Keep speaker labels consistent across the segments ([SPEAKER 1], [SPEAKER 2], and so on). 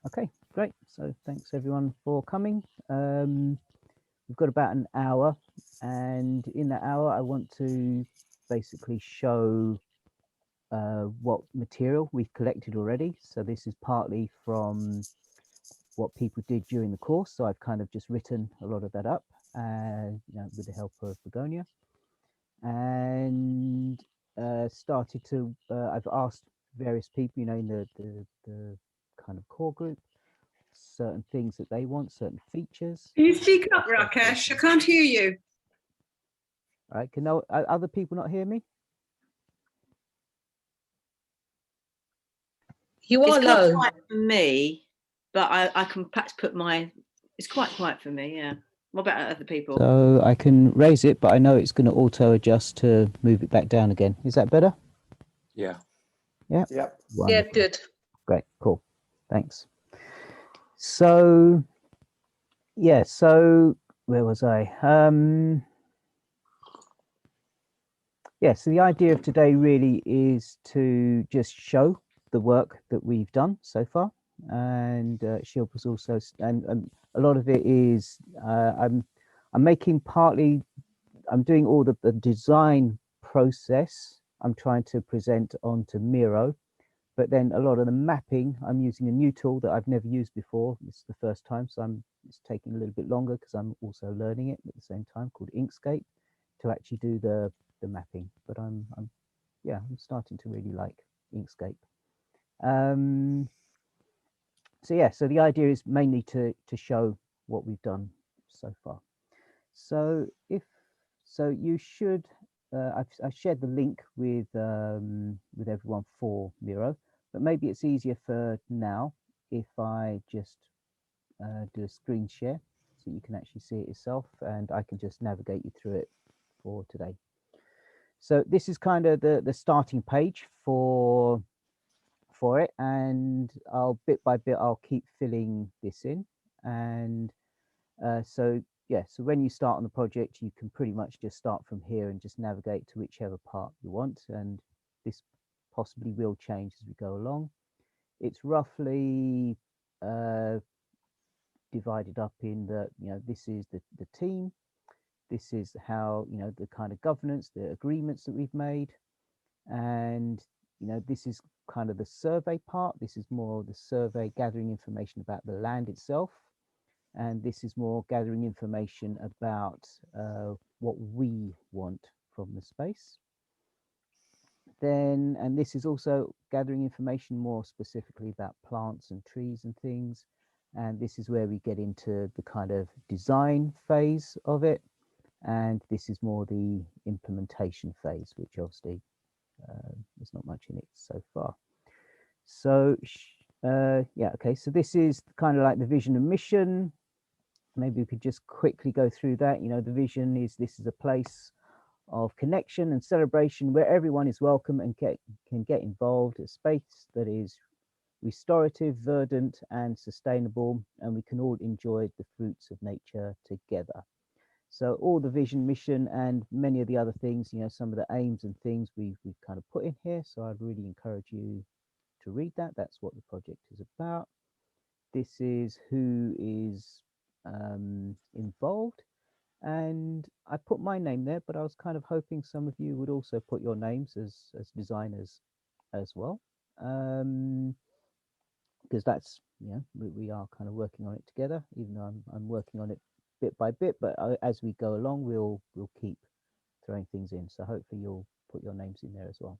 [SPEAKER 1] Okay, great. So thanks everyone for coming. We've got about an hour, and in that hour, I want to basically show what material we've collected already. So this is partly from what people did during the course. So I've kind of just written a lot of that up, with the help of Begonia, and started to. I've asked various people, in the kind of core group, certain things that they want, certain features.
[SPEAKER 2] Can you speak up, Rakesh? I can't hear you.
[SPEAKER 1] All right, can other people not hear me?
[SPEAKER 3] You are
[SPEAKER 4] It's quite
[SPEAKER 3] low.
[SPEAKER 4] quiet for me, but I can perhaps put my. It's quite quiet for me. Yeah. What about other people?
[SPEAKER 1] So I can raise it, but I know it's going to auto adjust to move it back down again. Is that better?
[SPEAKER 5] Yeah.
[SPEAKER 1] Yeah.
[SPEAKER 6] Yep.
[SPEAKER 3] Yeah,
[SPEAKER 1] Wonderful.
[SPEAKER 3] good.
[SPEAKER 1] Great. Cool. Thanks. So yeah. So where was I? Yeah. So the idea of today really is to just show the work that we've done so far, and Shilpa's also, and a lot of it is I'm making partly. I'm doing all the design process. I'm trying to present onto Miro, but then a lot of the mapping, I'm using a new tool that I've never used before. It's the first time, so it's taking a little bit longer because I'm also learning it at the same time, called Inkscape, to actually do the mapping. But I'm starting to really like Inkscape. So yeah, so the idea is mainly to show what we've done so far. So you should. I've shared the link with everyone for Miro, but maybe it's easier for now if I just do a screen share so you can actually see it yourself, and I can just navigate you through it for today. So this is kind of the starting page for it, and I'll bit by bit I'll keep filling this in, and so yeah, so when you start on the project, you can pretty much just start from here and just navigate to whichever part you want, and this possibly will change as we go along. It's roughly divided up in that, this is the team, this is how, the kind of governance, the agreements that we've made, and this is kind of the survey part. This is more the survey, gathering information about the land itself, and this is more gathering information about what we want from the space. Then, and this is also gathering information more specifically about plants and trees and things, and this is where we get into the kind of design phase of it, and this is more the implementation phase, which obviously there's not much in it so far. So yeah, okay, so this is kind of like the vision and mission. Maybe we could just quickly go through that. The vision is, this is a place of connection and celebration where everyone is welcome and can get involved, a space that is restorative, verdant and sustainable, and we can all enjoy the fruits of nature together. So all the vision, mission and many of the other things, some of the aims and things we've kind of put in here. So I'd really encourage you to read that. That's what the project is about. This is who is involved, and I put my name there, but I was kind of hoping some of you would also put your names as designers as well, because that's, we are kind of working on it together, even though I'm working on it bit by bit, but as we go along we'll keep throwing things in, so hopefully you'll put your names in there as well.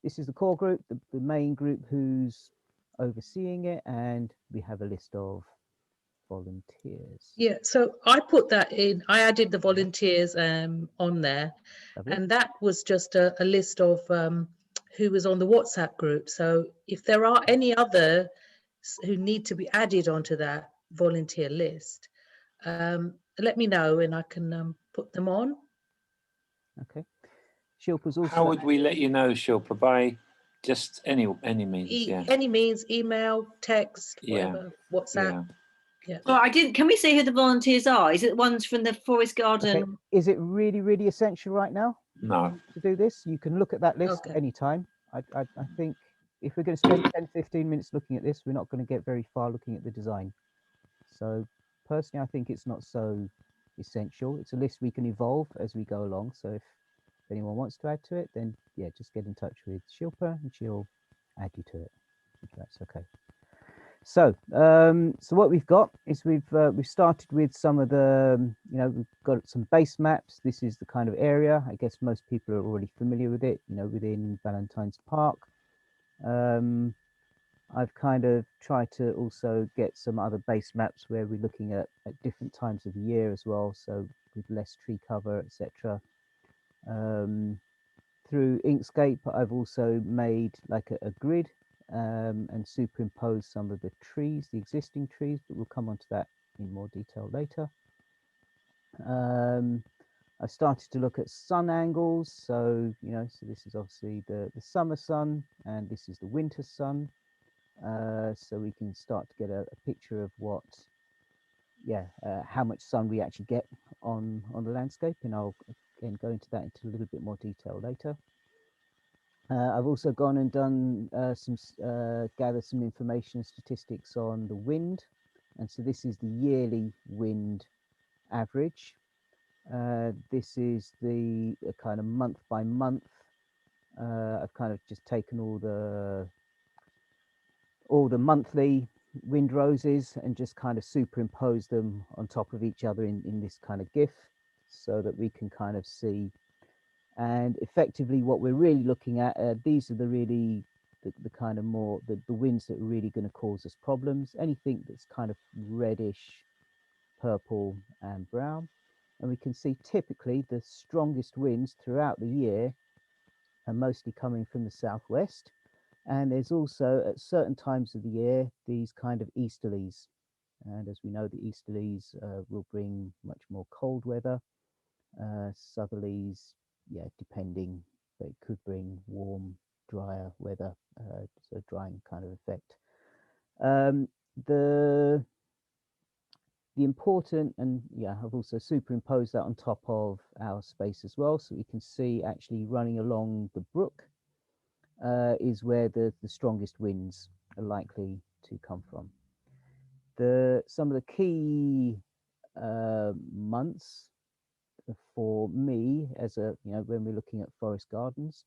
[SPEAKER 1] This is the core group, the main group who's overseeing it, and we have a list of volunteers.
[SPEAKER 3] Yeah, so I put that in. I added the volunteers on there.
[SPEAKER 1] Lovely.
[SPEAKER 3] And that was just a list of who was on the WhatsApp group. So if there are any other who need to be added onto that volunteer list, let me know and I can put them on.
[SPEAKER 1] Okay. Shilpa's also.
[SPEAKER 5] How would we let you know, Shilpa? By just any means, yeah.
[SPEAKER 3] Any means, email, text, whatever, WhatsApp.
[SPEAKER 5] Yeah.
[SPEAKER 3] Yeah.
[SPEAKER 4] Well, I didn't. Can we see who the volunteers are? Is it the ones from the Forest Garden?
[SPEAKER 1] Okay. Is it really, really essential right now?
[SPEAKER 5] No.
[SPEAKER 1] To do this, you can look at that list
[SPEAKER 3] Okay.
[SPEAKER 1] anytime. I think if we're going to spend 10-15 minutes looking at this, we're not going to get very far looking at the design. So personally, I think it's not so essential. It's a list we can evolve as we go along. So if anyone wants to add to it, then yeah, just get in touch with Shilpa and she'll add you to it, if that's okay. So, so what we've got is we've started with some of the, we've got some base maps. This is the kind of area. I guess most people are already familiar with it. Within Valentines Park. I've kind of tried to also get some other base maps where we're looking at different times of the year as well. So with less tree cover, etc. Through Inkscape, I've also made like a grid and superimposed some of the trees, the existing trees, but we'll come on to that in more detail later. I started to look at sun angles. So, so this is obviously the summer sun and this is the winter sun. So we can start to get a picture of what, how much sun we actually get on the landscape. And I'll again go into that into a little bit more detail later. I've also gone and done gathered some information statistics on the wind. And so this is the yearly wind average. This is the kind of month by month. I've kind of just taken all the monthly wind roses and just kind of superimposed them on top of each other in this kind of GIF so that we can kind of see. And effectively what we're really looking at, these are the kind of more, the winds that are really going to cause us problems. Anything that's kind of reddish, purple and brown. And we can see typically the strongest winds throughout the year are mostly coming from the southwest. And there's also at certain times of the year, these kind of easterlies. And as we know, the easterlies will bring much more cold weather. Southerlies, depending, but it could bring warm, drier weather, so drying kind of effect. The important, and I've also superimposed that on top of our space as well, so we can see actually running along the brook is where the strongest winds are likely to come from. Some of the key months for me, as when we're looking at forest gardens,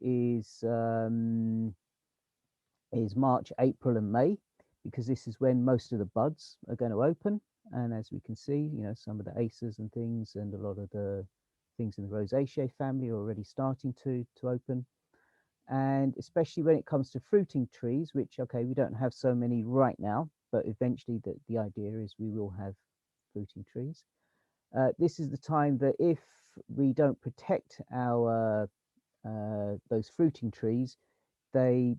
[SPEAKER 1] is March, April, and May, because this is when most of the buds are going to open. And as we can see, some of the acers and things, and a lot of the things in the Rosaceae family are already starting to open. And especially when it comes to fruiting trees, which, okay, we don't have so many right now, but eventually the idea is we will have fruiting trees. This is the time that if we don't protect our those fruiting trees, they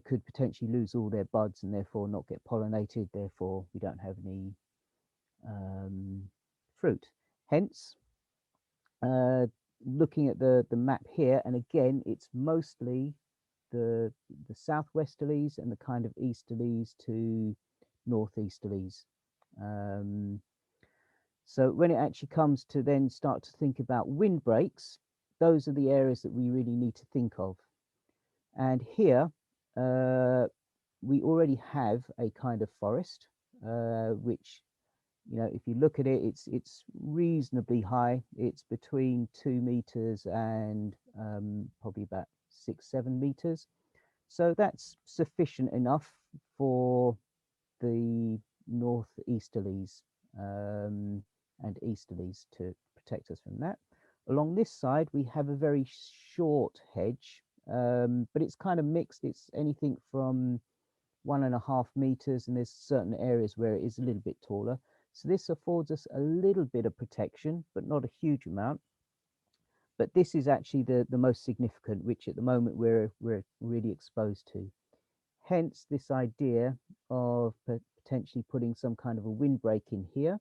[SPEAKER 1] could potentially lose all their buds and therefore not get pollinated. Therefore, we don't have any fruit. Hence, looking at the map here, and again, it's mostly the southwesterlies and the kind of easterlies to northeasterlies. So when it actually comes to then start to think about windbreaks, those are the areas that we really need to think of. And here, we already have a kind of forest, which, if you look at it, it's reasonably high. It's between 2 meters and probably about 6-7 meters. So that's sufficient enough for the northeasterlies and easterlies to protect us from that. Along this side, we have a very short hedge, but it's kind of mixed. It's anything from 1.5 meters, and there's certain areas where it is a little bit taller. So this affords us a little bit of protection, but not a huge amount. But this is actually the most significant, which at the moment we're really exposed to. Hence this idea of potentially putting some kind of a windbreak in here,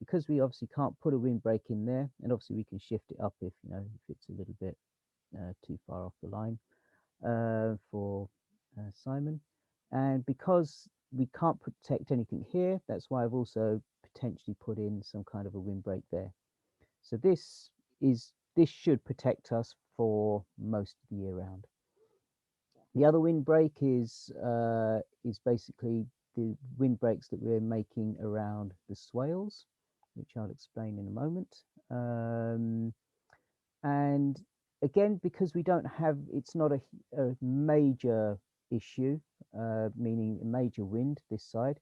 [SPEAKER 1] because we obviously can't put a windbreak in there, and obviously we can shift it up if if it's a little bit too far off the line for Simon. And because we can't protect anything here, that's why I've also potentially put in some kind of a windbreak there. So this should protect us for most of the year round. The other windbreak is basically the windbreaks that we're making around the swales, which I'll explain in a moment. And again, because we don't have, it's not a major issue, meaning a major wind this side,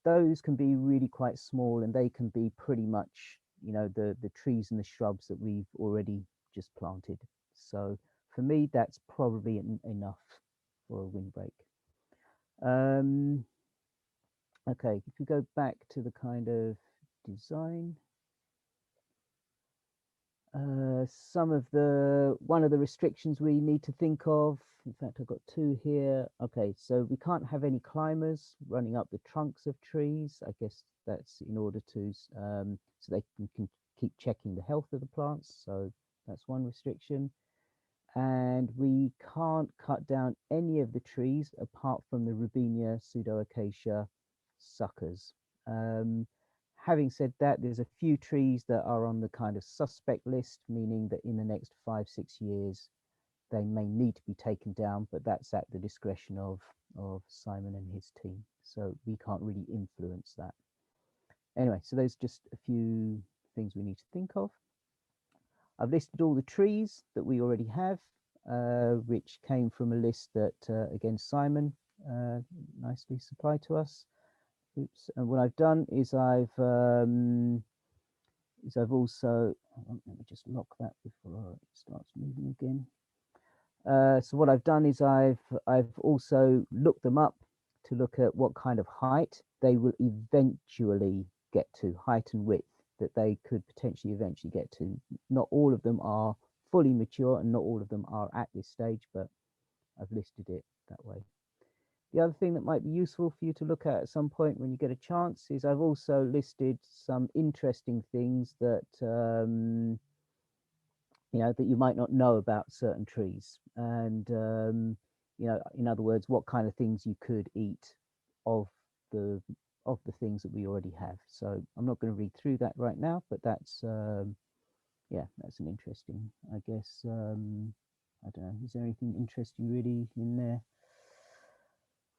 [SPEAKER 1] those can be really quite small, and they can be pretty much, you know, the trees and the shrubs that we've already just planted. So for me, that's probably enough for a windbreak. Okay, if we go back to the kind of design, one of the restrictions we need to think of, in fact I've got two here. Okay, so we can't have any climbers running up the trunks of trees. I guess that's in order to so they can keep checking the health of the plants, so that's one restriction. And we can't cut down any of the trees apart from the Robinia pseudoacacia suckers. Having said that, there's a few trees that are on the kind of suspect list, meaning that in the next 5-6 years they may need to be taken down, but that's at the discretion of Simon and his team, so we can't really influence that. Anyway, so those are just a few things we need to think of. I've listed all the trees that we already have, which came from a list that, again, Simon nicely supplied to us. Oops. And what I've done is I've also, let me just lock that before it starts moving again. So what I've done is I've also looked them up to look at what kind of height they will eventually get to, height and width that they could potentially eventually get to. Not all of them are fully mature and not all of them are at this stage, but I've listed it that way. The other thing that might be useful for you to look at some point when you get a chance is I've also listed some interesting things that you know, that you might not know about certain trees, and you know, in other words, what kind of things you could eat of the things that we already have. So I'm not going to read through that right now, but that's yeah, that's an interesting, I guess. I don't know, is there anything interesting really in there?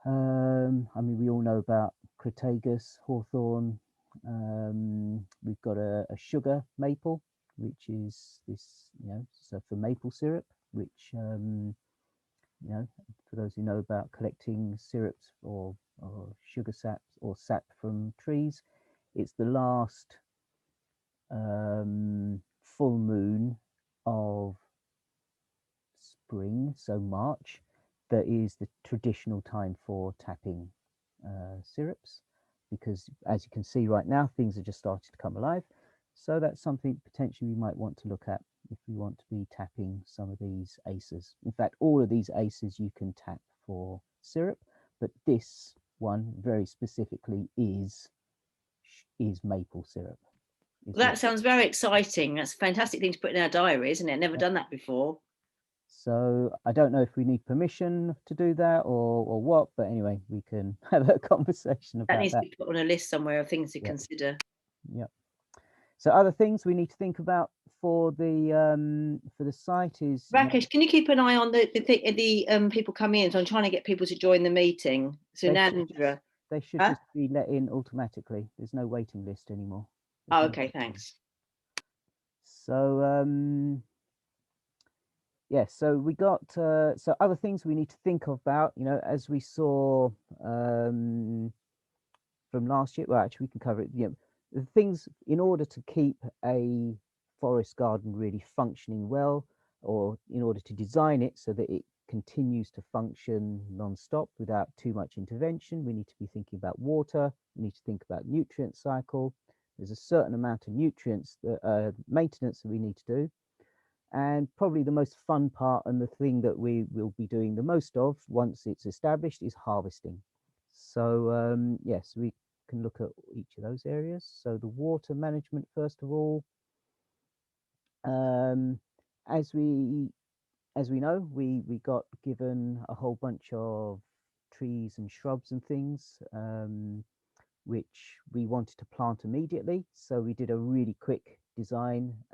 [SPEAKER 1] I mean, we all know about Crataegus, hawthorn. We've got a sugar maple, which is this, you know, so for maple syrup, which, you know, for those who know about collecting syrups or sugar sap or sap from trees, it's the last full moon of spring, so March, that is the traditional time for tapping syrups, because as you can see right now, things are just starting to come alive. So that's something potentially we might want to look at if we want to be tapping some of these acers. In fact, all of these acers you can tap for syrup, but this one very specifically is maple syrup.
[SPEAKER 4] That sounds very exciting. That's a fantastic thing to put in our diary, isn't it? Never done that before.
[SPEAKER 1] So I don't know if we need permission to do that or what, but anyway, we can have a conversation about that.
[SPEAKER 4] That needs to be put on a list somewhere of things to consider.
[SPEAKER 1] Yeah. So other things we need to think about for the site is,
[SPEAKER 4] Rakesh, can you keep an eye on the people coming in? So I'm trying to get people to join the meeting. So Nandra,
[SPEAKER 1] they should just be let in automatically. There's no waiting list anymore.
[SPEAKER 4] Oh, okay, thanks.
[SPEAKER 1] So yeah, so we got so other things we need to think about, you know, as we saw from last year. Well, actually, we can cover it. You know, the things in order to keep a forest garden really functioning well, or in order to design it so that it continues to function non-stop without too much intervention, we need to be thinking about water. We need to think about nutrient cycle. There's a certain amount of nutrients that maintenance that we need to do. And probably the most fun part and the thing that we will be doing the most of once it's established is harvesting. So yes, we can look at each of those areas. So the water management, first of all, as we know, we got given a whole bunch of trees and shrubs and things, which we wanted to plant immediately. So we did a really quick design.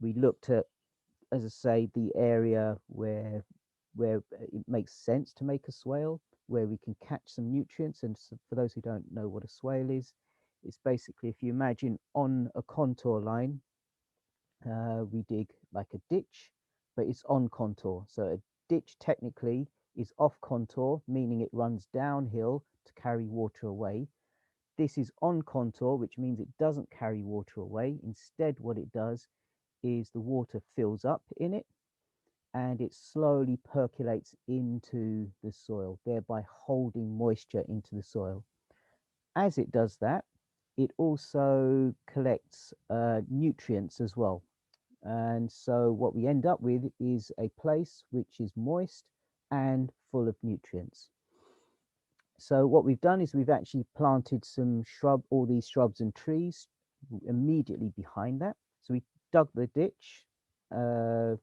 [SPEAKER 1] We looked at, as I say, the area where where it makes sense to make a swale, where we can catch some nutrients. And so for those who don't know what a swale is, it's basically, if you imagine on a contour line, we dig like a ditch, but it's on contour. So a ditch technically is off contour, meaning it runs downhill to carry water away. This is on contour, which means it doesn't carry water away. Instead, what it does is the water fills up in it and it slowly percolates into the soil, thereby holding moisture into the soil. As it does that, it also collects nutrients as well. And so what we end up with is a place which is moist and full of nutrients. So what we've done is we've actually planted all these shrubs and trees immediately behind that. So we dug the ditch,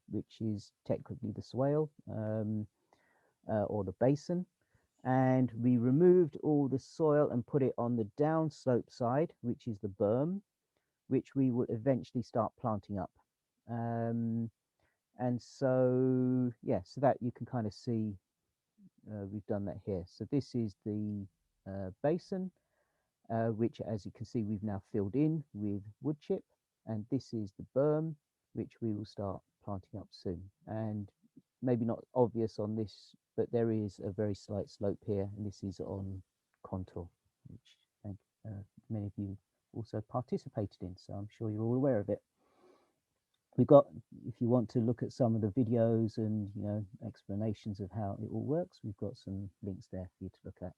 [SPEAKER 1] which is technically the swale or the basin, and we removed all the soil and put it on the downslope side, which is the berm, which we will eventually start planting up. And so, yeah, so that you can kind of see we've done that here. So this is the basin, which, as you can see, we've now filled in with wood chip. And this is the berm, which we will start planting up soon. And maybe not obvious on this, but there is a very slight slope here, and this is on contour, which many of you also participated in, so I'm sure you're all aware of it. We've got, if you want to look at some of the videos and explanations of how it all works, we've got some links there for you to look at.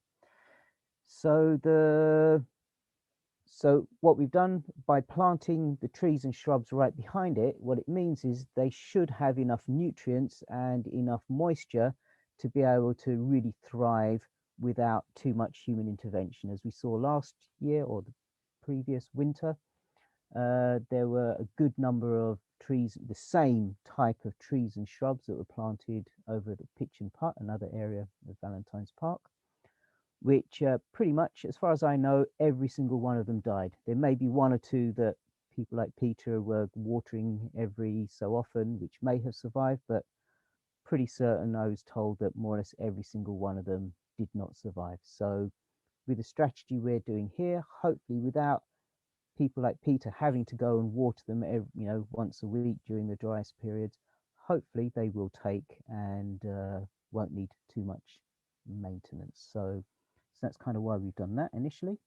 [SPEAKER 1] So what we've done by planting the trees and shrubs right behind it, what it means is they should have enough nutrients and enough moisture to be able to really thrive without too much human intervention. As we saw last year or the previous winter, there were a good number of trees, the same type of trees and shrubs that were planted over at the Pitchin Park, another area of Valentines Park, which pretty much, as far as I know, every single one of them died. There may be one or two that people like Peter were watering every so often, which may have survived, but pretty certain I was told that more or less every single one of them did not survive. So with the strategy we're doing here, hopefully without people like Peter having to go and water them once a week during the driest periods, hopefully they will take and won't need too much maintenance. So that's kind of why we've done that initially.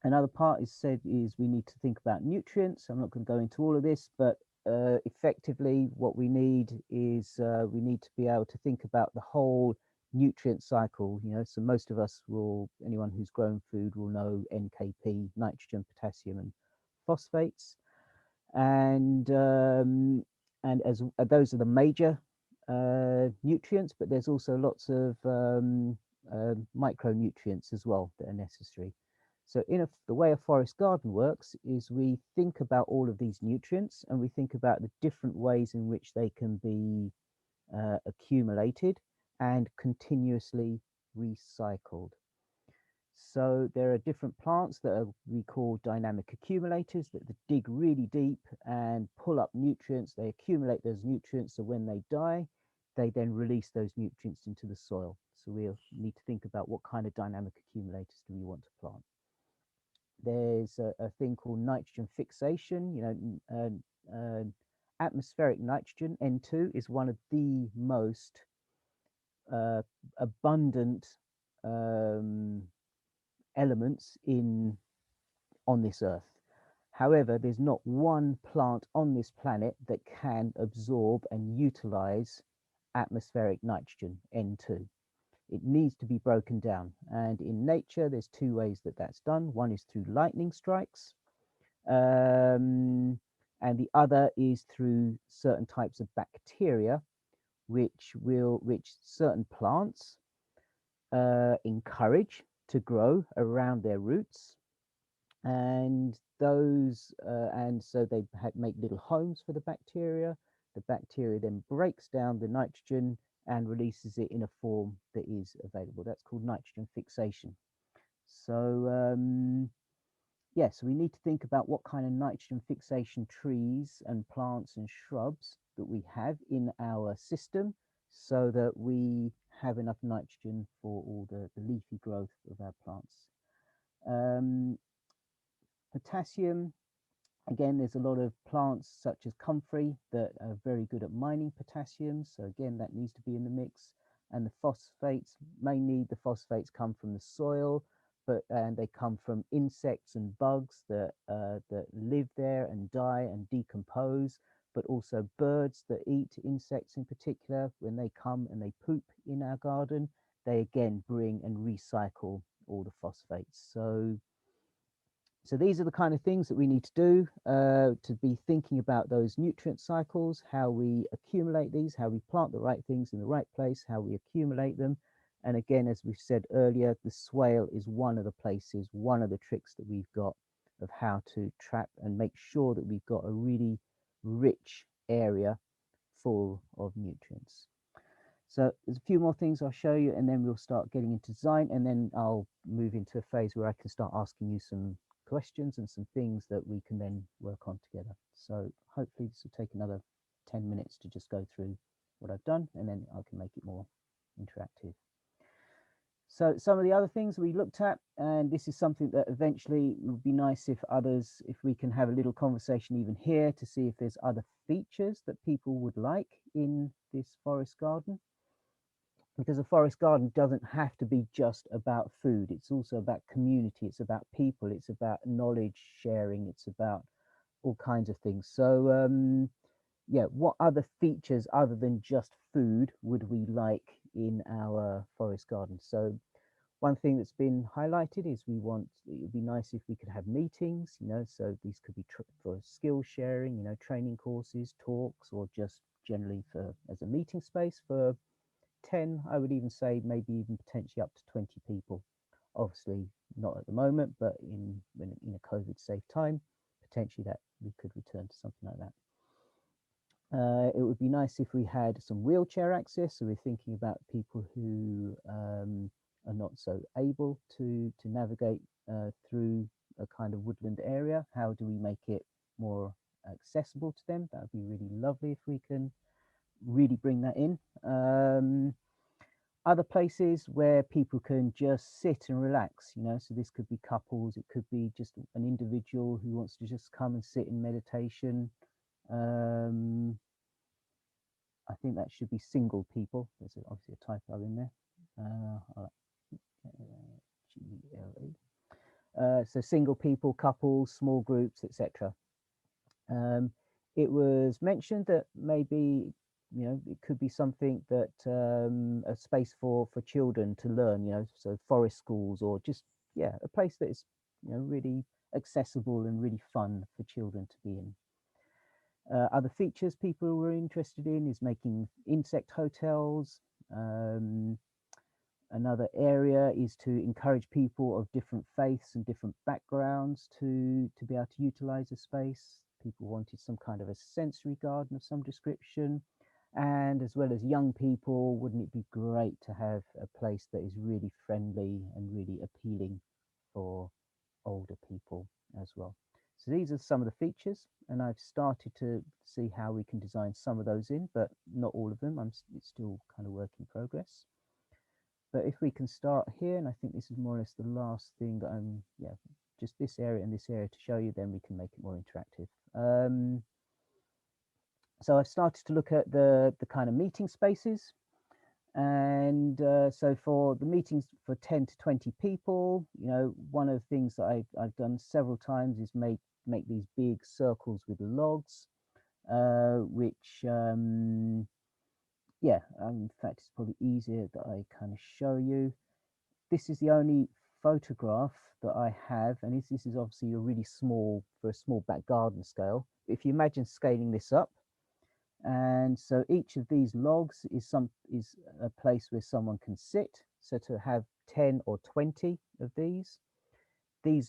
[SPEAKER 1] Another part is we need to think about nutrients. I'm not going to go into all of this, but effectively what we need is we need to be able to think about the whole nutrient cycle. So most of us anyone who's grown food will know NKP, nitrogen, potassium, and phosphates, and as those are the major nutrients, but there's also lots of micronutrients as well that are necessary. So the way a forest garden works is we think about all of these nutrients and we think about the different ways in which they can be accumulated and continuously recycled. So there are different plants that we call dynamic accumulators that dig really deep and pull up nutrients. They accumulate those nutrients, so when they die, they then release those nutrients into the soil. So we'll need to think about what kind of dynamic accumulators do we want to plant. There's a thing called nitrogen fixation. Atmospheric nitrogen, N2, is one of the most abundant elements on this earth. However, there's not one plant on this planet that can absorb and utilize atmospheric nitrogen, N2. It needs to be broken down, and in nature there's two ways that that's done. One is through lightning strikes, and the other is through certain types of bacteria which certain plants encourage to grow around their roots, and so they make little homes for the bacteria. The bacteria then breaks down the nitrogen and releases it in a form that is available. That's called nitrogen fixation. So yes, we need to think about what kind of nitrogen fixation trees and plants and shrubs that we have in our system, so that we have enough nitrogen for all the leafy growth of our plants. Potassium, again, there's a lot of plants such as comfrey that are very good at mining potassium. So again, that needs to be in the mix. And the phosphates, mainly the phosphates come from the soil, and they come from insects and bugs that live there and die and decompose, but also birds that eat insects in particular. When they come and they poop in our garden, they again bring and recycle all the phosphates. So these are the kind of things that we need to do to be thinking about those nutrient cycles, how we accumulate these, how we plant the right things in the right place, how we accumulate them. And again, as we've said earlier, the swale is one of the places, one of the tricks that we've got of how to trap and make sure that we've got a really rich area full of nutrients. So there's a few more things I'll show you, and then we'll start getting into design, and then I'll move into a phase where I can start asking you some questions and some things that we can then work on together. So hopefully this will take another 10 minutes to just go through what I've done, and then I can make it more interactive. So some of the other things we looked at, and this is something that eventually would be nice if we can have a little conversation even here to see if there's other features that people would like in this forest garden. Because a forest garden doesn't have to be just about food. It's also about community. It's about people. It's about knowledge sharing. It's about all kinds of things. So yeah, what other features other than just food would we like in our forest garden? So one thing that's been highlighted is it would be nice if we could have meetings, so these could be for skill sharing, training courses, talks, or just generally as a meeting space for 10, I would even say maybe even potentially up to 20 people. Obviously not at the moment, but in a COVID safe time, potentially that we could return to something like that. It would be nice if we had some wheelchair access. So we're thinking about people who are not so able to navigate through a kind of woodland area. How do we make it more accessible to them? That would be really lovely if we can really bring that in. Other places where people can just sit and relax, so this could be couples, it could be just an individual who wants to just come and sit in meditation. I think that should be single people. There's obviously a typo in there. GLE. So single people, couples, small groups, etc. It was mentioned that maybe it could be something that a space for children to learn, so forest schools, or just a place that is really accessible and really fun for children to be in. Other features people were interested in is making insect hotels. Another area is to encourage people of different faiths and different backgrounds to be able to utilize the space. People wanted some kind of a sensory garden of some description. And as well as young people, wouldn't it be great to have a place that is really friendly and really appealing for older people as well? So these are some of the features, and I've started to see how we can design some of those in, but not all of them. It's still kind of work in progress. But if we can start here, and I think this is more or less the last thing that just this area and this area to show you, then we can make it more interactive. So I've started to look at the kind of meeting spaces. And so for the meetings for 10 to 20 people, one of the things that I've done several times is make these big circles with logs, which, in fact, it's probably easier that I kind of show you. This is the only photograph that I have, and this is obviously a really small, for a small back garden scale. If you imagine scaling this up, and so each of these logs is a place where someone can sit. So to have 10 or 20 of these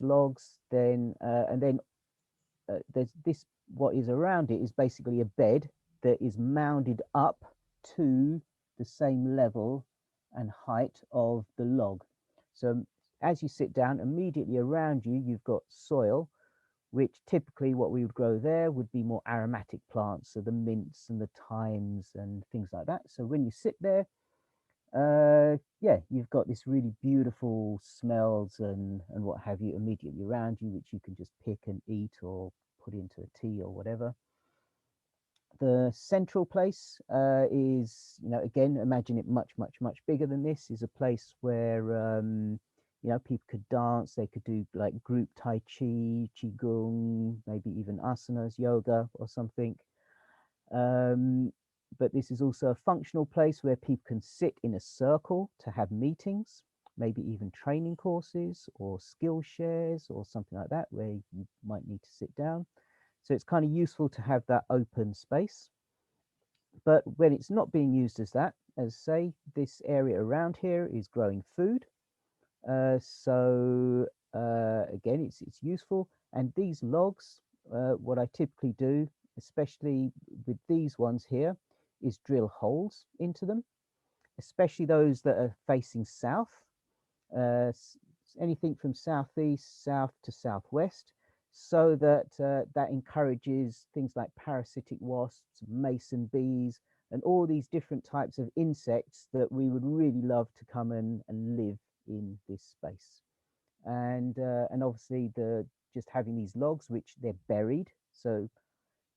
[SPEAKER 1] logs, then there's this, what is around it is basically a bed that is mounded up to the same level and height of the log. So as you sit down, immediately around you, you've got soil, which typically what we would grow there would be more aromatic plants, so the mints and the thymes and things like that. So when you sit there, yeah, you've got this really beautiful smells and what have you immediately around you, which you can just pick and eat or put into a tea or whatever. The central place is, you know, again, imagine it much bigger than this, is a place where, you know, people could dance, they could do like group Tai Chi, Qigong, maybe even asanas, yoga or something. But this is also a functional place where people can sit in a circle to have meetings, maybe even training courses or skill shares or something like that, where you might need to sit down. So it's kind of useful to have that open space. But when it's not being used as that, as say, this area around here is growing food. So again, it's useful. And these logs, what I typically do, especially with these ones here, is drill holes into them, especially those that are facing south. Anything from southeast, south to southwest, so that that encourages things like parasitic wasps, mason bees, and all these different types of insects that we would really love to come and live in this space. And obviously just having these logs, which they're buried, so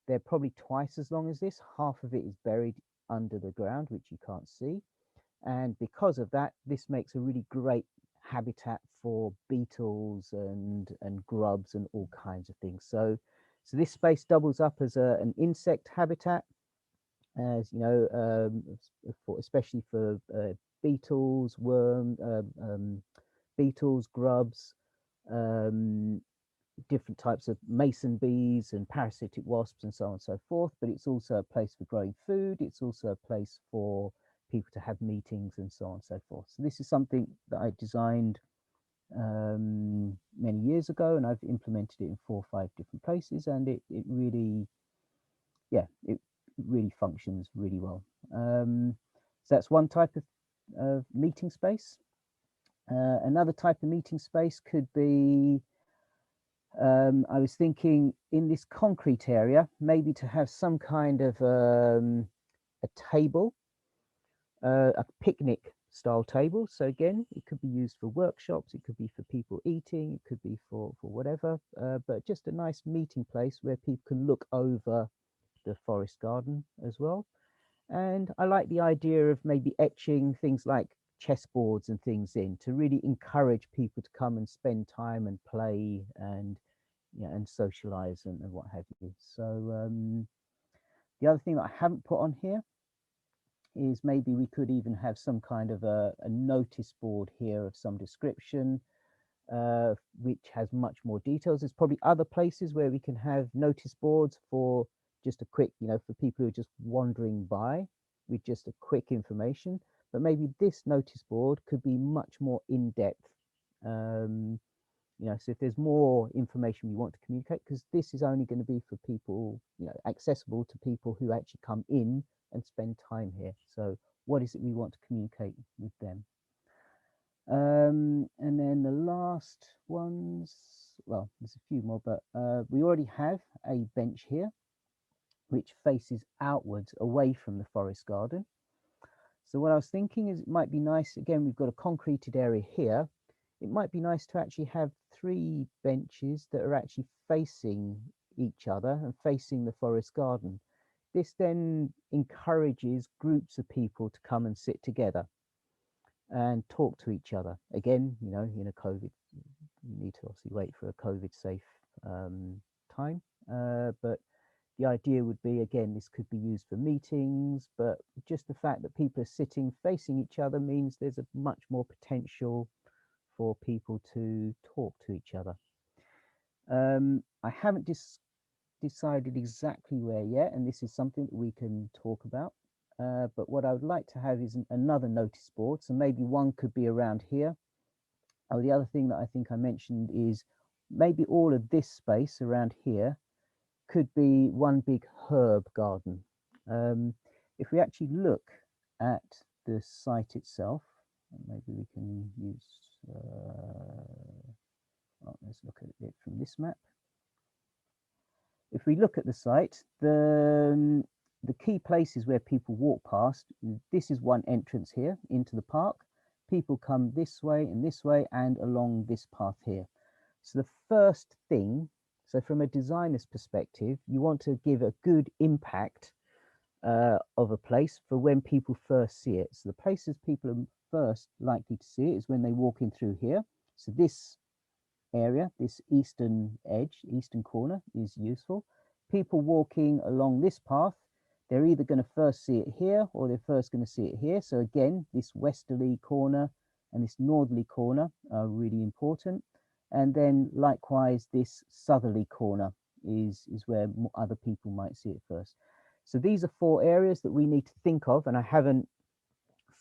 [SPEAKER 1] they're probably twice as long as this. Half of it is buried under the ground, which you can't see. And because of that, this makes a really great habitat for beetles and grubs and all kinds of things. So this space doubles up as an insect habitat, as you know, especially for beetles, beetles, grubs, different types of mason bees and parasitic wasps and so on and so forth. But it's also a place for growing food. It's also a place for people to have meetings and so on and so forth. So this is something that I designed many years ago, and I've implemented it in 4 or 5 different places, and it really, yeah, it really functions really well. So that's one type of meeting space. Another type of meeting space could be, I was thinking in this concrete area, maybe to have some kind of a table, a picnic style table. So again, it could be used for workshops, it could be for people eating, it could be for whatever, but just a nice meeting place where people can look over the forest garden as well. And I like the idea of maybe etching things like chessboards and things in to really encourage people to come and spend time and play and, yeah, and socialize and what have you. So the other thing that I haven't put on here is maybe we could even have some kind of a notice board here of some description, which has much more details. There's probably other places where we can have notice boards for just a quick, you know, for people who are just wandering by with just a quick information. But maybe this notice board could be much more in depth. You know, so if there's more information we want to communicate, because this is only going to be for people, you know, accessible to people who actually come in and spend time here. So what is it we want to communicate with them? And then the last ones, well, there's a few more, but we already have a bench here which faces outwards away from the forest garden. So what I was thinking is it might be nice, again, we've got a concreted area here. It might be nice to actually have 3 benches that are actually facing each other and facing the forest garden. This then encourages groups of people to come and sit together and talk to each other. Again, you know, in a COVID, you need to obviously wait for a COVID safe time. But the idea would be, again, this could be used for meetings, but just the fact that people are sitting facing each other means there's a much more potential for people to talk to each other. I haven't decided exactly where yet, and this is something that we can talk about. But what I would like to have is another notice board. So maybe one could be around here. Oh, the other thing that I think I mentioned is maybe all of this space around here could be one big herb garden. If we actually look at the site itself, maybe we can use, let's look at it from this map. if we look at the site, the key places where people walk past, this is one entrance here into the park. People come this way and along this path here. So the first thing, so from a designer's perspective, you want to give a good impact of a place for when people first see it. So the places people are first likely to see it is when they walk in through here. So this area, this eastern edge, eastern corner is useful. People walking along this path, they're either going to first see it here or they're first going to see it here. So again, this westerly corner and this northerly corner are really important. And then likewise, this southerly corner is where other people might see it first. So these are 4 areas that we need to think of, and I haven't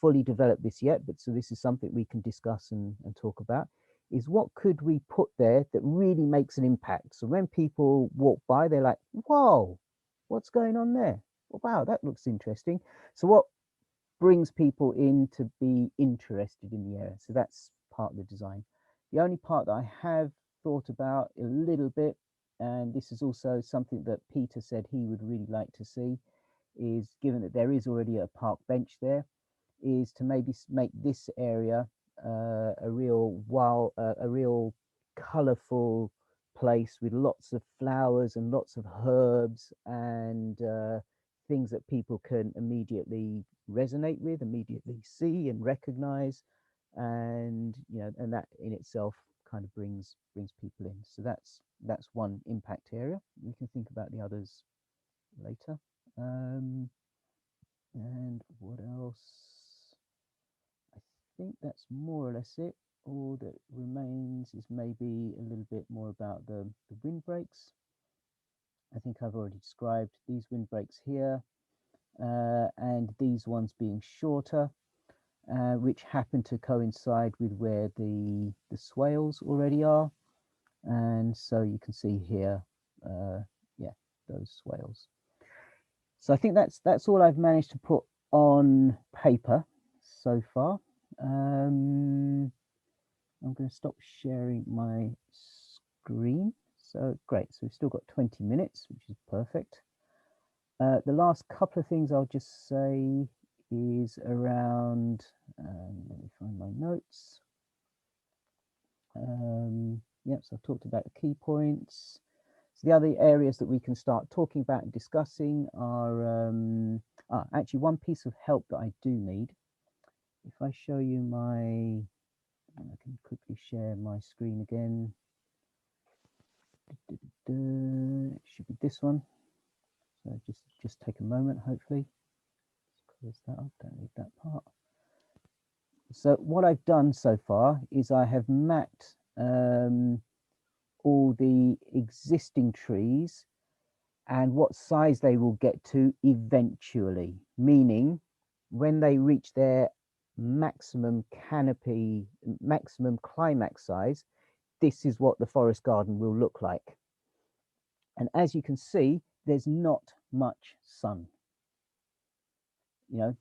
[SPEAKER 1] fully developed this yet, but so this is something we can discuss and talk about, is what could we put there that really makes an impact? So when people walk by, they're like, whoa, what's going on there? Wow, that looks interesting. So what brings people in to be interested in the area? So that's part of the design. The only part that I have thought about a little bit, and this is also something that Peter said he would really like to see, is given that there is already a park bench there, is to maybe make this area a real colourful place with lots of flowers and lots of herbs and things that people can immediately resonate with, immediately see and recognize, and and that in itself kind of brings people in. So that's one impact area. We can think about the others later. And what else? I think that's more or less it. All that remains is maybe a little bit more about the windbreaks. I think I've already described these windbreaks here, and these ones being shorter, which happen to coincide with where the swales already are. And so you can see here, yeah, those swales. So I think that's all I've managed to put on paper so far. I'm going to stop sharing my screen. So great, so we've still got 20 minutes, which is perfect. The last couple of things I'll just say is around, let me find my notes. Yep, so I've talked about the key points. So the other areas that we can start talking about and discussing are, actually one piece of help that I do need. If I show you my, I can quickly share my screen again. It should be this one. So just take a moment, hopefully. Let's close that up, don't need that part. So what I've done so far is I have mapped all the existing trees and what size they will get to eventually, meaning when they reach their maximum canopy, maximum climax size, this is what the forest garden will look like. And as you can see, there's not much sun.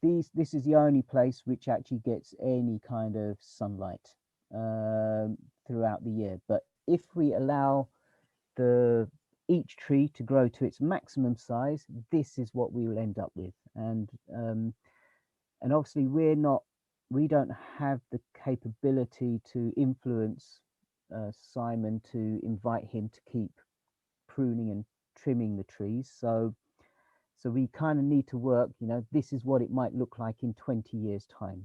[SPEAKER 1] This is the only place which actually gets any kind of sunlight throughout the year. But if we allow each tree to grow to its maximum size, this is what we will end up with. And obviously we don't have the capability to influence Simon to invite him to keep pruning and trimming the trees. So we kind of need to work, this is what it might look like in 20 years time.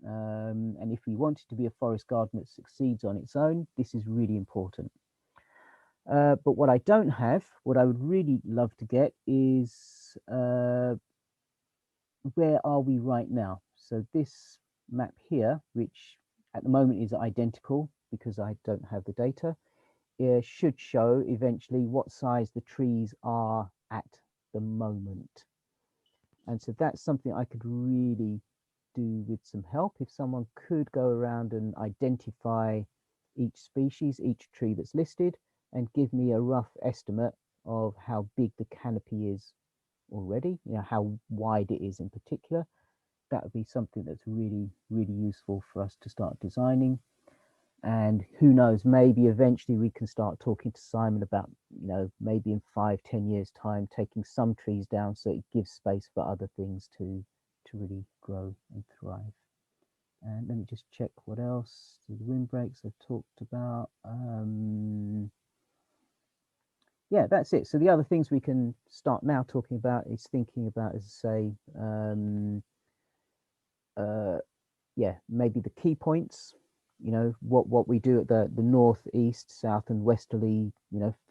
[SPEAKER 1] And if we want it to be a forest garden that succeeds on its own, this is really important. But what I don't have, what I would really love to get is where are we right now? So this map here, which at the moment is identical because I don't have the data, should show eventually what size the trees are at the moment. And so that's something I could really do with some help. If someone could go around and identify each species, each tree that's listed, and give me a rough estimate of how big the canopy is already, how wide it is in particular, that would be something that's really, really useful for us to start designing. And who knows, maybe eventually we can start talking to Simon about, maybe in 5-10 years time, taking some trees down so it gives space for other things to really grow and thrive. And let me just check what else. The windbreaks I've talked about. Yeah, that's it. So the other things we can start now talking about is thinking about, as I say, maybe the key points, what we do at the north, east, south and westerly,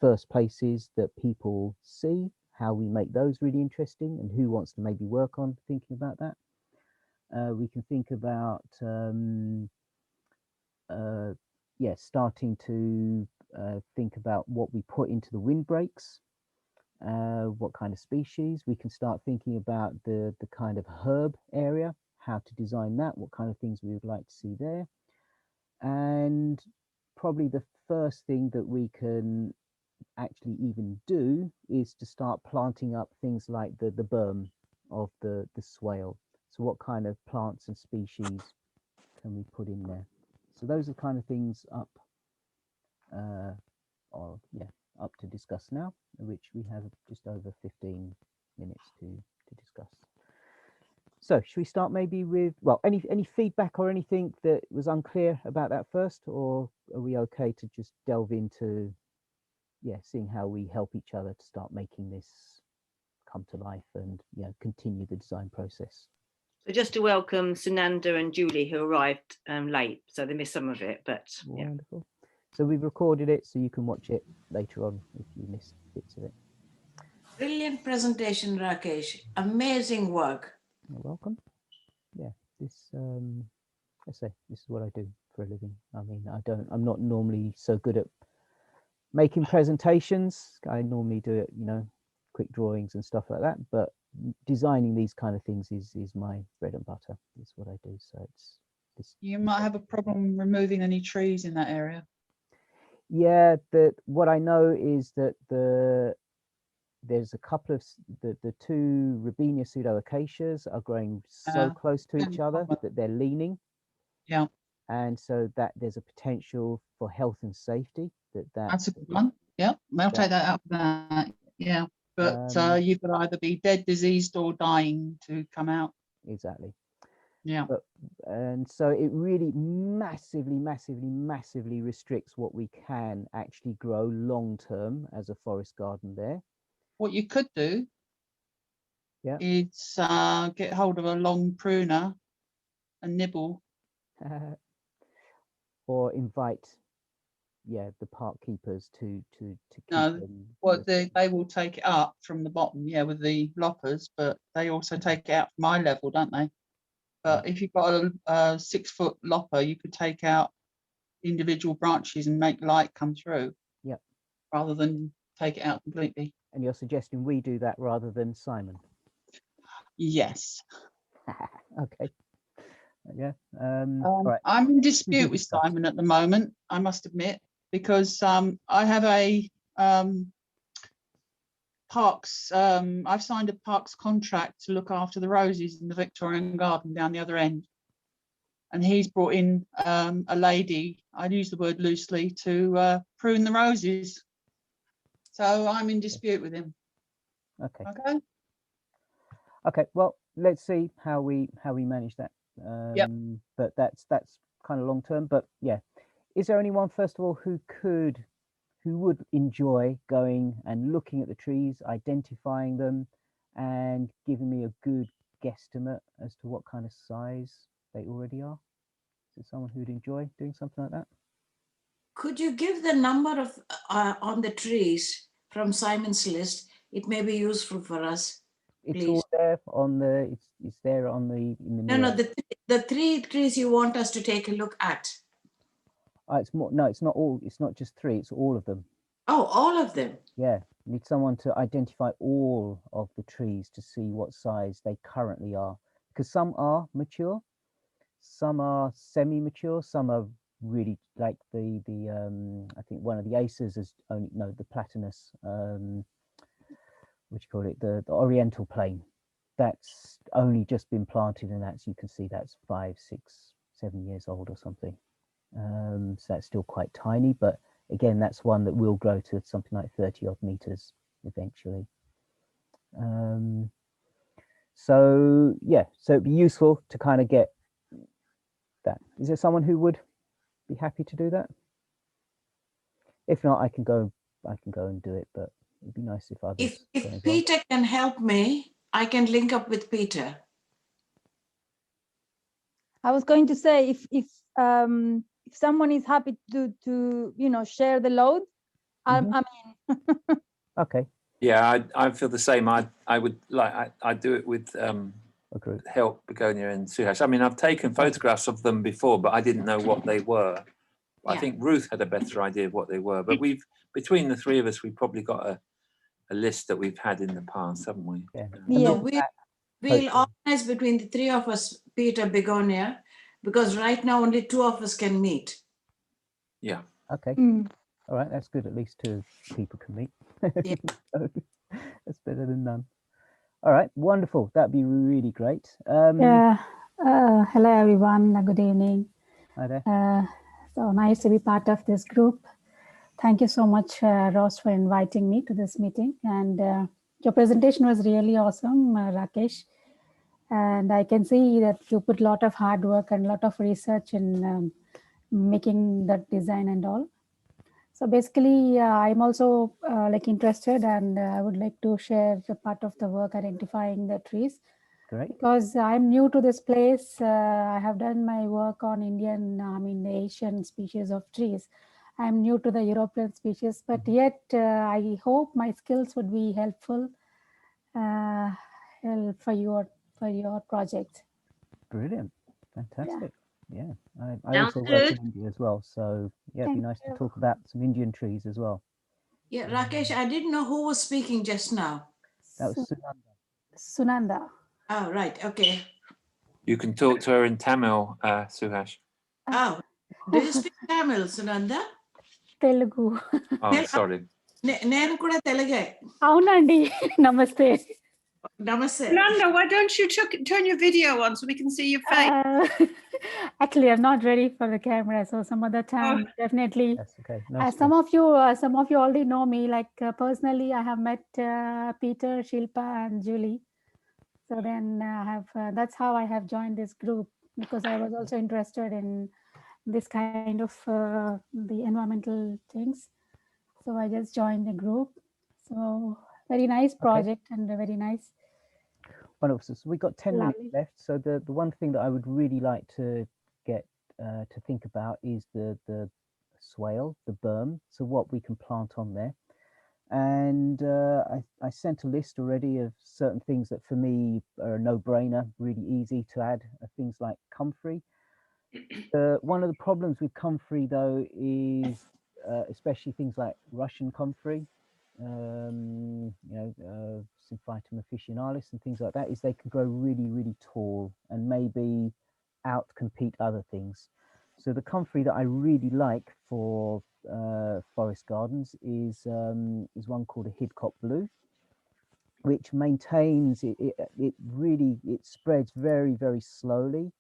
[SPEAKER 1] first places that people see, how we make those really interesting and who wants to maybe work on thinking about that. We can think about, starting to think about what we put into the windbreaks, what kind of species. We can start thinking about the kind of herb area, how to design that, what kind of things we would like to see there. And probably the first thing that we can actually even do is to start planting up things like the berm of the swale. So what kind of plants and species can we put in there? So those are kind of things up to discuss now, which we have just over 15 minutes to discuss. So should we start maybe with, well, any feedback or anything that was unclear about that first, or are we okay to just delve into, seeing how we help each other to start making this come to life and, continue the design process?
[SPEAKER 4] So just to welcome Sunanda and Julie, who arrived late, so they missed some of it, but yeah.
[SPEAKER 1] Wonderful. So we've recorded it so you can watch it later on if you missed bits of it.
[SPEAKER 6] Brilliant presentation, Rakesh. Amazing work.
[SPEAKER 1] You're welcome. Yeah, this let's say this is what I do for a living. I mean, I'm not normally so good at making presentations. I normally do it, quick drawings and stuff like that, but designing these kind of things is my bread and butter. It's what I do. So it's this.
[SPEAKER 7] You might have a problem removing any trees in that area.
[SPEAKER 1] Yeah, what I know is that there's a couple of the two Robinia pseudoacacias are growing so close to each other that they're leaning.
[SPEAKER 7] Yeah.
[SPEAKER 1] And so that there's a potential for health and safety. That's
[SPEAKER 7] a good one. Yeah, they'll take that out of that. Yeah, but you could either be dead, diseased, or dying to come out.
[SPEAKER 1] Exactly.
[SPEAKER 7] Yeah.
[SPEAKER 1] And so it really massively restricts what we can actually grow long term as a forest garden there.
[SPEAKER 7] What you could do is get hold of a long pruner and nibble.
[SPEAKER 1] Or invite the park keepers to keep them.
[SPEAKER 7] Well, they will take it up from the bottom, with the loppers, but they also take it out from eye level, don't they? But if you've got a 6-foot lopper, you could take out individual branches and make light come through.
[SPEAKER 1] Yeah.
[SPEAKER 7] Rather than take it out completely.
[SPEAKER 1] And you're suggesting we do that rather than Simon?
[SPEAKER 7] Yes.
[SPEAKER 1] Okay. Yeah.
[SPEAKER 7] Right. I'm in dispute with Simon at the moment, I must admit, because I have a parks. I've signed a parks contract to look after the roses in the Victorian garden down the other end, and he's brought in a lady. I use the word loosely to prune the roses. So I'm in dispute with him.
[SPEAKER 1] Okay.
[SPEAKER 7] Okay.
[SPEAKER 1] Okay. Well, let's see how we manage that. But that's kind of long term. But yeah, is there anyone first of all who would enjoy going and looking at the trees, identifying them, and giving me a good guesstimate as to what kind of size they already are? Is there someone who'd enjoy doing something like that?
[SPEAKER 6] Could you give the number of on the trees from Simon's list? It may be useful for us.
[SPEAKER 1] It's
[SPEAKER 6] please.
[SPEAKER 1] all there on the. It's there on the in the.
[SPEAKER 6] No, the 3 trees you want us to take a look at.
[SPEAKER 1] It's more. No, it's not all. It's not just 3. It's all of them.
[SPEAKER 6] Oh, all of them.
[SPEAKER 1] Yeah, need someone to identify all of the trees to see what size they currently are, because some are mature, some are semi-mature, some are really like the I think one of the aces is only the platinus, what do you call it, the oriental plane, that's only just been planted, and that's, you can see that's 5, 6, 7 years old or something. So that's still quite tiny, but again, that's one that will grow to something like 30 odd meters eventually. So yeah, so it'd be useful to kind of get that. Is there someone who would be happy to do that? If not, I can go and do it, but it'd be nice if others
[SPEAKER 6] If
[SPEAKER 1] can as well.
[SPEAKER 6] Peter can help me, I can link up with Peter.
[SPEAKER 8] I was going to say if someone is happy to share the load, I mean.
[SPEAKER 1] Okay.
[SPEAKER 5] Yeah, I feel the same. I would like I do it with
[SPEAKER 1] Agree.
[SPEAKER 5] help Begonia and Suhash. I mean, I've taken photographs of them before, but I didn't know what they were. I
[SPEAKER 6] Yeah.
[SPEAKER 5] think Ruth had a better idea of what they were, but we've between the three of us, we've probably got a list that we've had in the past, haven't we?
[SPEAKER 1] Yeah.
[SPEAKER 8] Yeah.
[SPEAKER 6] We'll organize between the three of us, Peter, Begonia, because right now only two of us can meet.
[SPEAKER 5] Yeah.
[SPEAKER 1] Okay.
[SPEAKER 8] Mm.
[SPEAKER 1] All right. That's good. At least two people can meet.
[SPEAKER 6] Yeah.
[SPEAKER 1] That's better than none. All right. Wonderful. That'd be really great.
[SPEAKER 9] Yeah. Hello, everyone. Good evening.
[SPEAKER 1] Hi there.
[SPEAKER 9] So nice to be part of this group. Thank you so much, Ross, for inviting me to this meeting. And your presentation was really awesome, Rakesh. And I can see that you put a lot of hard work and a lot of research in making that design and all. So basically, I'm also like interested, and I would like to share the part of the work identifying the trees.
[SPEAKER 1] Great.
[SPEAKER 9] Because I'm new to this place. I have done my work on Asian species of trees. I'm new to the European species, but yet I hope my skills would be helpful for your project.
[SPEAKER 1] Brilliant. Fantastic. Yeah. I
[SPEAKER 4] Sounds
[SPEAKER 1] also work
[SPEAKER 4] good.
[SPEAKER 1] in India as well. So yeah, it'd be
[SPEAKER 9] Thank
[SPEAKER 1] nice to
[SPEAKER 9] you.
[SPEAKER 1] talk about some Indian trees as well.
[SPEAKER 6] Yeah, Rakesh, I didn't know who was speaking just now.
[SPEAKER 1] That was Sunanda.
[SPEAKER 9] Sunanda.
[SPEAKER 6] Oh, right. Okay.
[SPEAKER 5] You can talk to her in Tamil, Suhash.
[SPEAKER 6] Oh, do you speak Tamil, Sunanda?
[SPEAKER 9] Telugu.
[SPEAKER 5] Oh, sorry.
[SPEAKER 6] Nenu kuda Teluge.
[SPEAKER 9] Aunandi. Namaste.
[SPEAKER 6] Namaste.
[SPEAKER 2] Nanda, why don't you turn your video on so we can see your face?
[SPEAKER 9] Actually, I'm not ready for the camera, so some other time definitely.
[SPEAKER 1] That's okay. No
[SPEAKER 9] Some
[SPEAKER 1] stress.
[SPEAKER 9] of you already know me. Like personally, I have met Peter, Shilpa, and Julie. So then I have that's how I have joined this group, because I was also interested in this kind of the environmental things. So I just joined the group. So very nice project and a very nice.
[SPEAKER 1] Wonderful. So we got 10 minutes
[SPEAKER 9] Lovely.
[SPEAKER 1] left. So the one thing that I would really like to get to think about is the swale, the berm. So what we can plant on there. And I sent a list already of certain things that for me are a no-brainer, really easy to add, things like comfrey. One of the problems with comfrey though is especially things like Russian comfrey, Symphytum officinalis and things like that, is they can grow really, really tall and maybe out-compete other things. So the comfrey that I really like for forest gardens is one called a Hidcote Blue, which maintains it really, it spreads very, very slowly,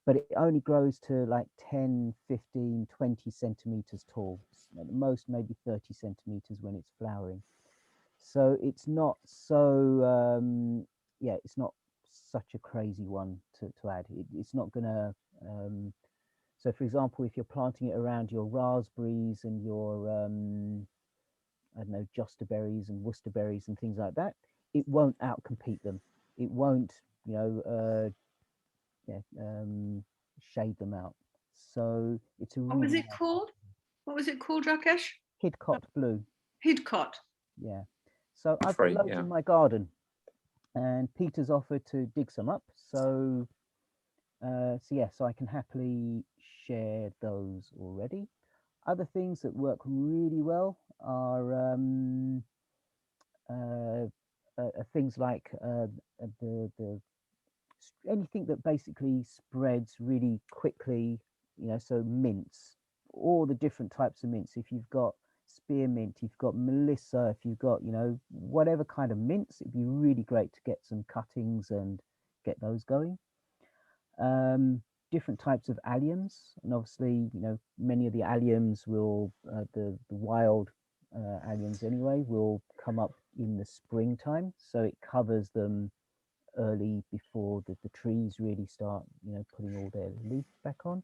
[SPEAKER 1] but it only grows to like 10, 15, 20 centimeters tall, at the most maybe 30 centimeters when it's flowering. So it's not so it's not such a crazy one to add. It's not gonna so for example, if you're planting it around your raspberries and your I don't know, josterberries and worcesterberries and things like that, it won't outcompete them. It won't, shade them out. So it's a really
[SPEAKER 2] What was it
[SPEAKER 1] nice
[SPEAKER 2] called? What was it called, Rakesh?
[SPEAKER 1] Hidcote Blue.
[SPEAKER 2] Hidcote.
[SPEAKER 1] Yeah. So I've got
[SPEAKER 5] Free,
[SPEAKER 1] loads
[SPEAKER 5] yeah.
[SPEAKER 1] in my garden, and Peter's offered to dig some up. So so I can happily share those already. Other things that work really well are things like the anything that basically spreads really quickly, so mints, all the different types of mints. If you've got spearmint, you've got melissa, if you've got, whatever kind of mints, it'd be really great to get some cuttings and get those going. different types of alliums, and obviously, you know, many of the alliums will, the wild alliums anyway, will come up in the springtime, so it covers them early before the trees really start, you know, putting all their leaf back on.